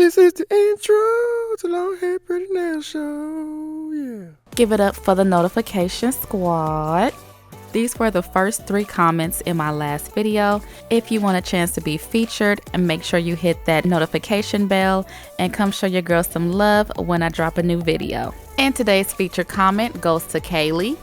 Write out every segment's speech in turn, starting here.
This is the intro to Long Hair Pretty Nail Show. Yeah. Give it up for the notification squad. These were the first 3 comments in my last video. If you want a chance to be featured, make sure you hit that notification bell and come show your girl some love when I drop a new video. And today's featured comment goes to Kaylee.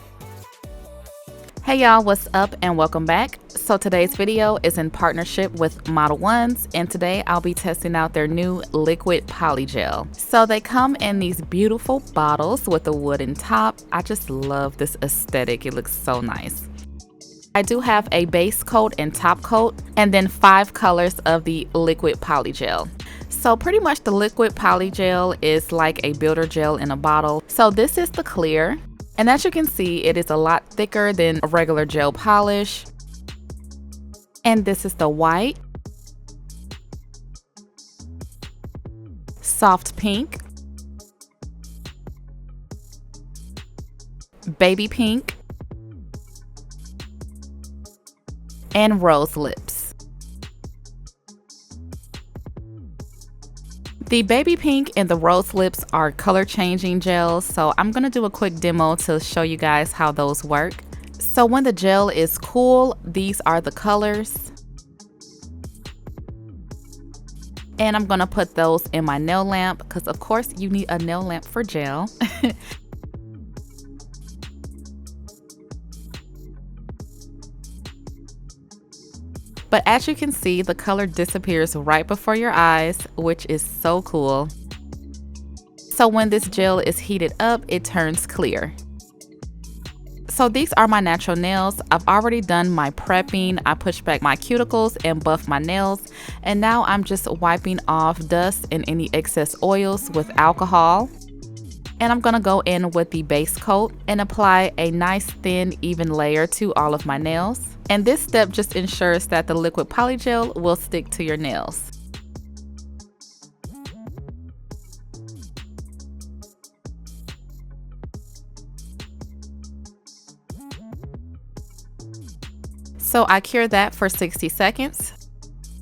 Hey y'all, what's up and welcome back. So today's video is in partnership with Model Ones, and today I'll be testing out their new liquid polygel. So they come in these beautiful bottles with a wooden top. I just love this aesthetic, it looks so nice. I do have a base coat and top coat, and then 5 colors of the liquid polygel. So pretty much the liquid polygel is like a builder gel in a bottle. So this is the clear. And as you can see, it is a lot thicker than a regular gel polish. And this is the white, soft pink, baby pink, and rose lips. The baby pink and the rose lips are color changing gels, so I'm going to do a quick demo to show you guys how those work. So when the gel is cool, these are the colors. And I'm going to put those in my nail lamp because of course you need a nail lamp for gel. But as you can see, the color disappears right before your eyes, which is so cool. So when this gel is heated up, it turns clear. So these are my natural nails. I've already done my prepping. I pushed back my cuticles and buffed my nails. And now I'm just wiping off dust and any excess oils with alcohol. And I'm gonna go in with the base coat and apply a nice thin, even layer to all of my nails. And this step just ensures that the liquid polygel will stick to your nails. So I cure that for 60 seconds.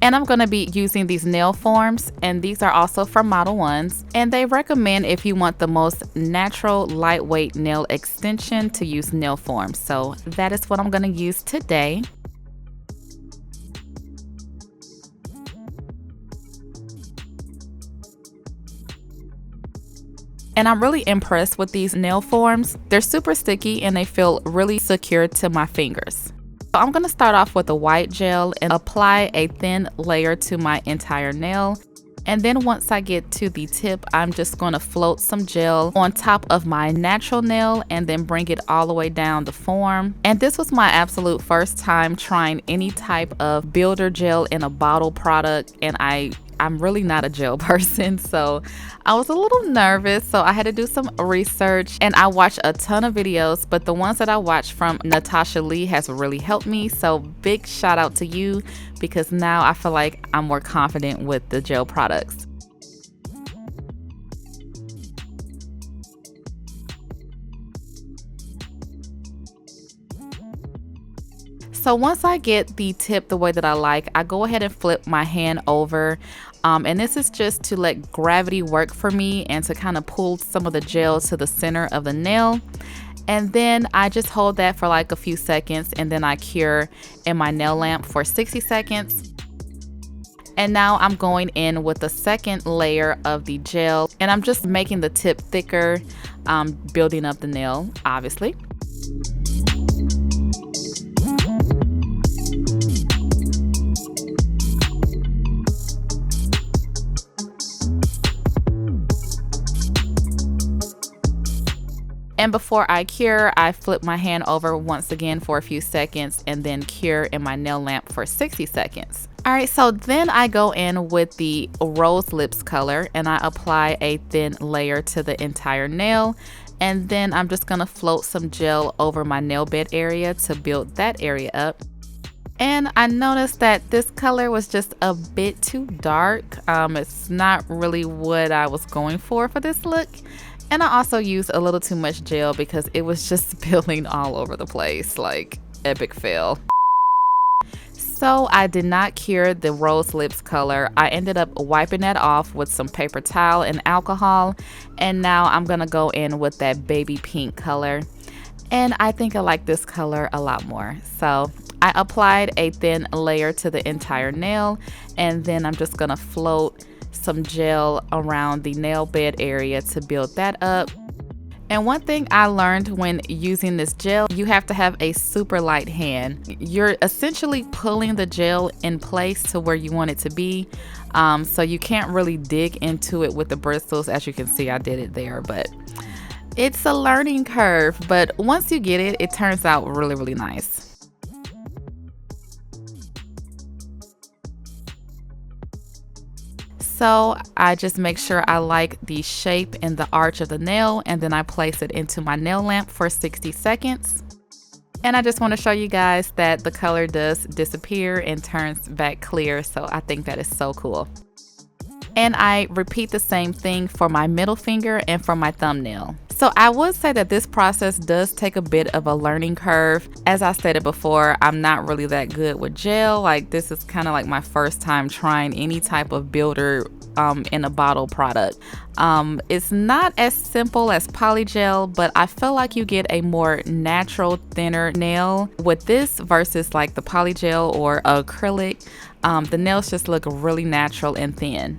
And I'm going to be using these nail forms, and these are also from Model Ones. And they recommend if you want the most natural, lightweight nail extension to use nail forms. So that is what I'm going to use today. And I'm really impressed with these nail forms. They're super sticky and they feel really secure to my fingers. So I'm going to start off with a white gel and apply a thin layer to my entire nail. And then once I get to the tip, I'm just going to float some gel on top of my natural nail and then bring it all the way down the form. And this was my absolute first time trying any type of builder gel in a bottle product, and I'm really not a gel person, so I was a little nervous, so I had to do some research and I watched a ton of videos, but the ones that I watched from Natasha Lee has really helped me, so big shout out to you because now I feel like I'm more confident with the gel products. So once I get the tip the way that I like, I go ahead and flip my hand over. And this is just to let gravity work for me and to kind of pull some of the gel to the center of the nail. And then I just hold that for like a few seconds and then I cure in my nail lamp for 60 seconds. And now I'm going in with the second layer of the gel and I'm just making the tip thicker, building up the nail, obviously. And before I cure, I flip my hand over once again for a few seconds and then cure in my nail lamp for 60 seconds. All right, so then I go in with the rose lips color and I apply a thin layer to the entire nail. And then I'm just gonna float some gel over my nail bed area to build that area up. And I noticed that this color was just a bit too dark. It's not really what I was going for this look. And I also used a little too much gel because it was just spilling all over the place, like epic fail. So I did not cure the rose lips color. I ended up wiping that off with some paper towel and alcohol. And now I'm gonna go in with that baby pink color. And I think I like this color a lot more. So I applied a thin layer to the entire nail, and then I'm just gonna float some gel around the nail bed area to build that up. And one thing I learned when using this gel, you have to have a super light hand. You're essentially pulling the gel in place to where you want it to be. So you can't really dig into it with the bristles. As you can see, I did it there, but it's a learning curve. But once you get it, it turns out really, really nice. So I just make sure I like the shape and the arch of the nail, and then I place it into my nail lamp for 60 seconds. And I just want to show you guys that the color does disappear and turns back clear, so I think that is so cool. And I repeat the same thing for my middle finger and for my thumbnail. So I would say that this process does take a bit of a learning curve. As I stated before, I'm not really that good with gel. Like, this is kind of like my first time trying any type of builder in a bottle product. It's not as simple as Polygel, but I feel like you get a more natural, thinner nail with this versus like the Polygel or acrylic. The nails just look really natural and thin.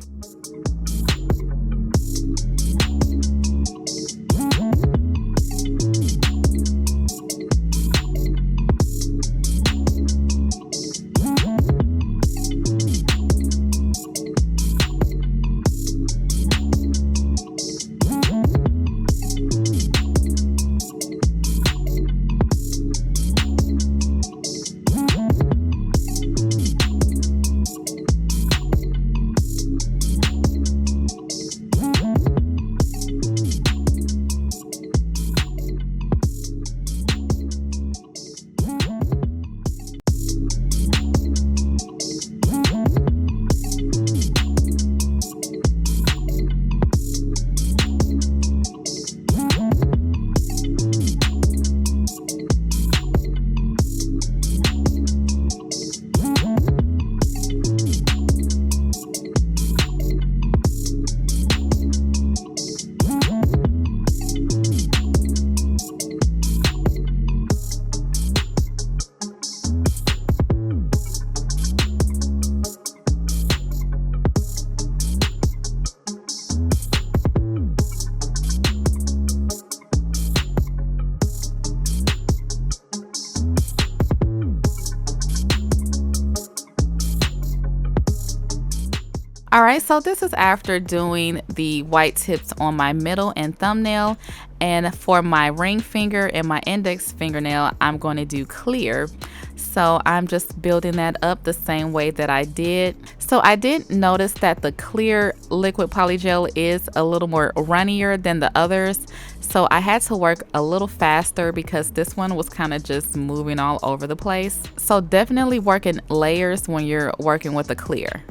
Alright, so this is after doing the white tips on my middle and thumbnail, and for my ring finger and my index fingernail, I'm going to do clear. So I'm just building that up the same way that I did. So I did notice that the clear liquid polygel is a little more runnier than the others. So I had to work a little faster because this one was kind of just moving all over the place. So definitely work in layers when you're working with the clear.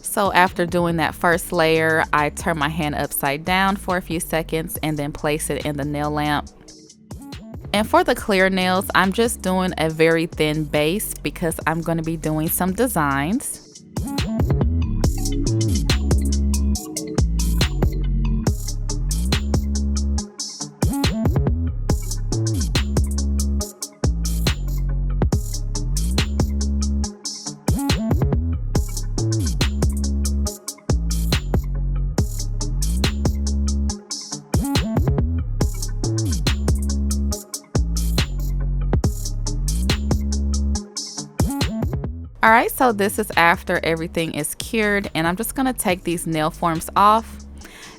So after doing that first layer, I turn my hand upside down for a few seconds and then place it in the nail lamp. And for the clear nails, I'm just doing a very thin base because I'm going to be doing some designs. Alright, so this is after everything is cured, and I'm just going to take these nail forms off.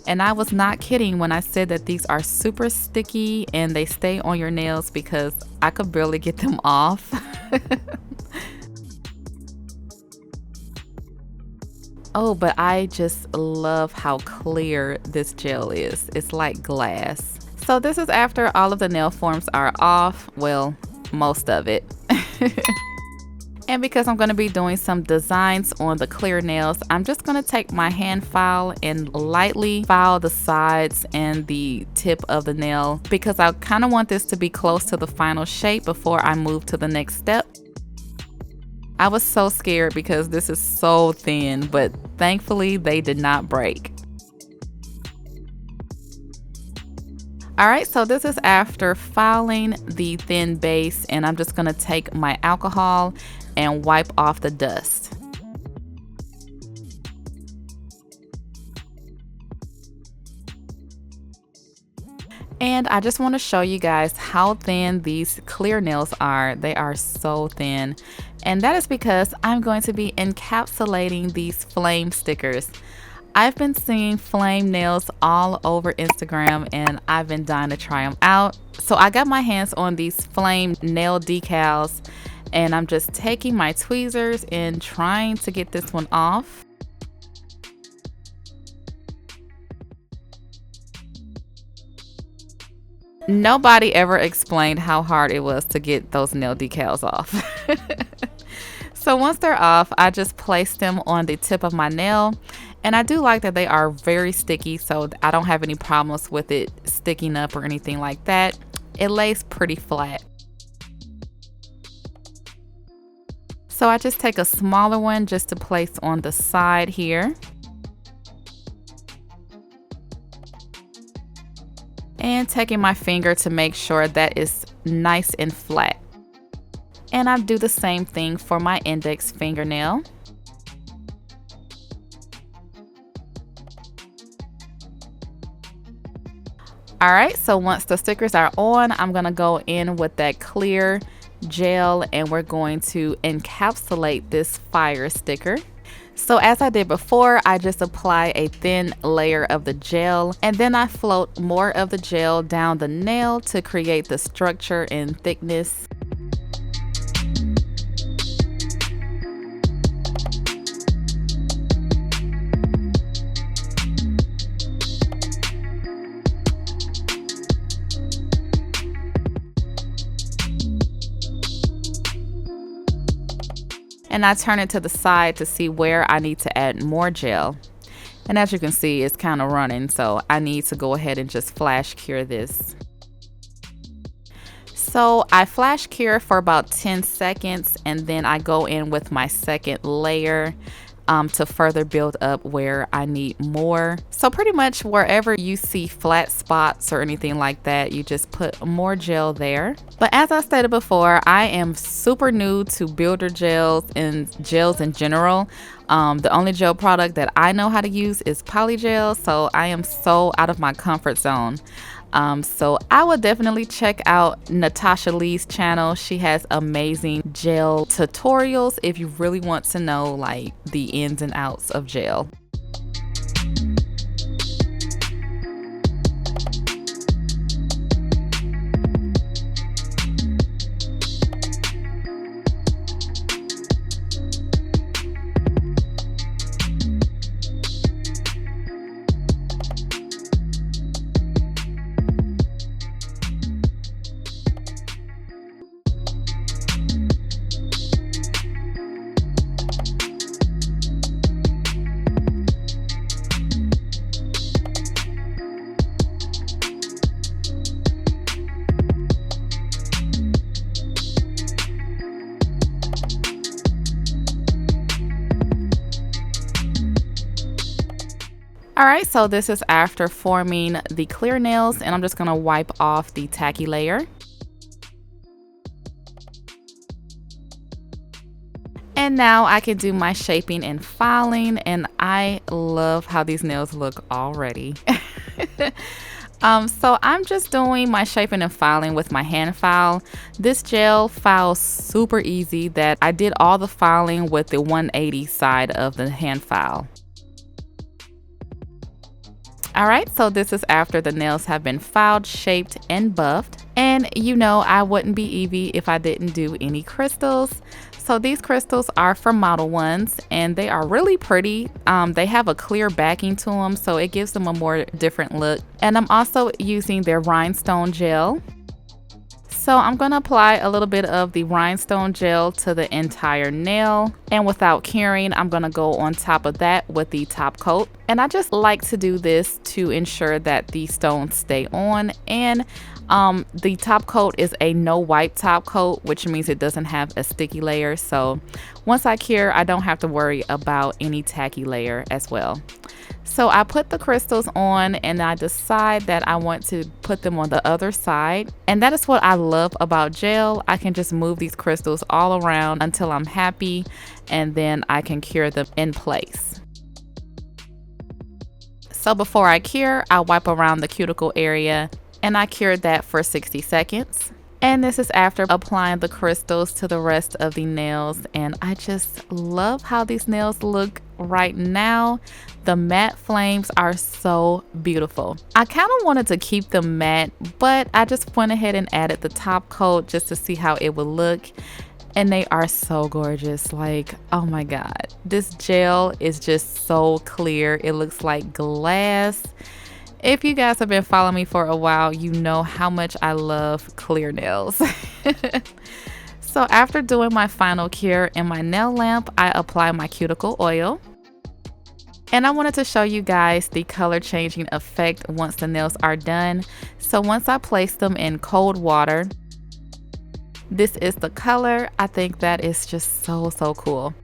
And I was not kidding when I said that these are super sticky and they stay on your nails because I could barely get them off. Oh, but I just love how clear this gel is. It's like glass. So this is after all of the nail forms are off. Well, most of it. And because I'm going to be doing some designs on the clear nails, I'm just going to take my hand file and lightly file the sides and the tip of the nail because I kind of want this to be close to the final shape before I move to the next step. I was so scared because this is so thin, but thankfully they did not break. Alright, so this is after filing the thin base, and I'm just going to take my alcohol and wipe off the dust. And I just want to show you guys how thin these clear nails are. They are so thin. And that is because I'm going to be encapsulating these flame stickers. I've been seeing flame nails all over Instagram and I've been dying to try them out. So I got my hands on these flame nail decals and I'm just taking my tweezers and trying to get this one off. Nobody ever explained how hard it was to get those nail decals off. So once they're off, I just place them on the tip of my nail. And I do like that they are very sticky, so I don't have any problems with it sticking up or anything like that. It lays pretty flat. So I just take a smaller one just to place on the side here. And taking my finger to make sure that it's nice and flat. And I do the same thing for my index fingernail. Alright, so once the stickers are on, I'm going to go in with that clear gel and we're going to encapsulate this fire sticker. So as I did before, I just apply a thin layer of the gel and then I float more of the gel down the nail to create the structure and thickness. And I turn it to the side to see where I need to add more gel. And as you can see, it's kind of running, so I need to go ahead and just flash cure this. So I flash cure for about 10 seconds and then I go in with my second layer to further build up where I need more. So pretty much wherever you see flat spots or anything like that, you just put more gel there. But as I stated before, I am super new to builder gels and gels in general. The only gel product that I know how to use is Polygel, so I am so out of my comfort zone. So I would definitely check out Natasha Lee's channel. She has amazing gel tutorials if you really want to know like the ins and outs of gel. Alright, so this is after forming the clear nails and I'm just going to wipe off the tacky layer. And now I can do my shaping and filing and I love how these nails look already. So I'm just doing my shaping and filing with my hand file. This gel files super easy that I did all the filing with the 180 side of the hand file. Alright, so this is after the nails have been filed, shaped, and buffed. And you know I wouldn't be Evie if I didn't do any crystals. So these crystals are for Model Ones and they are really pretty. They have a clear backing to them, so it gives them a more different look. And I'm also using their rhinestone gel. So I'm going to apply a little bit of the rhinestone gel to the entire nail, and without curing, I'm going to go on top of that with the top coat. And I just like to do this to ensure that the stones stay on, and the top coat is a no wipe top coat, which means it doesn't have a sticky layer. So once I cure, I don't have to worry about any tacky layer as well. So I put the crystals on and I decide that I want to put them on the other side. And that is what I love about gel. I can just move these crystals all around until I'm happy, and then I can cure them in place. So before I cure, I wipe around the cuticle area and I cured that for 60 seconds. And this is after applying the crystals to the rest of the nails. And I just love how these nails look right now. The matte flames are so beautiful. I kind of wanted to keep them matte, but I just went ahead and added the top coat just to see how it would look. And they are so gorgeous. Like, oh my God, this gel is just so clear. It looks like glass. If you guys have been following me for a while, you know how much I love clear nails. So after doing my final cure in my nail lamp, I apply my cuticle oil. And I wanted to show you guys the color changing effect once the nails are done. So once I place them in cold water, this is the color. I think that is just so cool.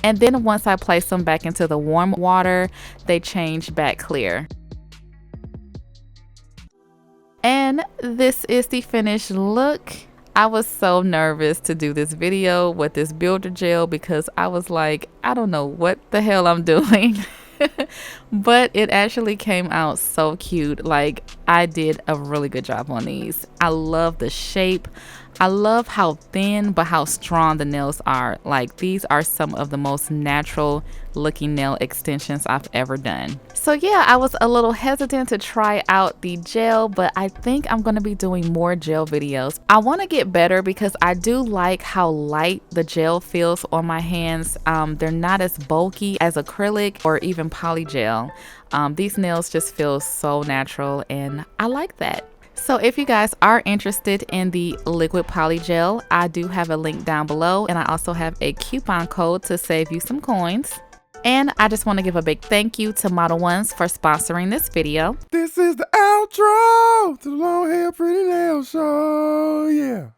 And then once I place them back into the warm water, they change back clear. And this is the finished look. I was so nervous to do this video with this builder gel because I was like, I don't know what the hell I'm doing. But it actually came out so cute. Like, I did a really good job on these. I love the shape. I love how thin but how strong the nails are. Like, these are some of the most natural looking nail extensions I've ever done. So yeah, I was a little hesitant to try out the gel, but I think I'm going to be doing more gel videos. I want to get better because I do like how light the gel feels on my hands. They're not as bulky as acrylic or even polygel. These nails just feel so natural and I like that. So if you guys are interested in the liquid polygel, I do have a link down below, and I also have a coupon code to save you some coins. And I just want to give a big thank you to Model Ones for sponsoring this video. This is the outro to the Long Hair Pretty Nail Show, yeah.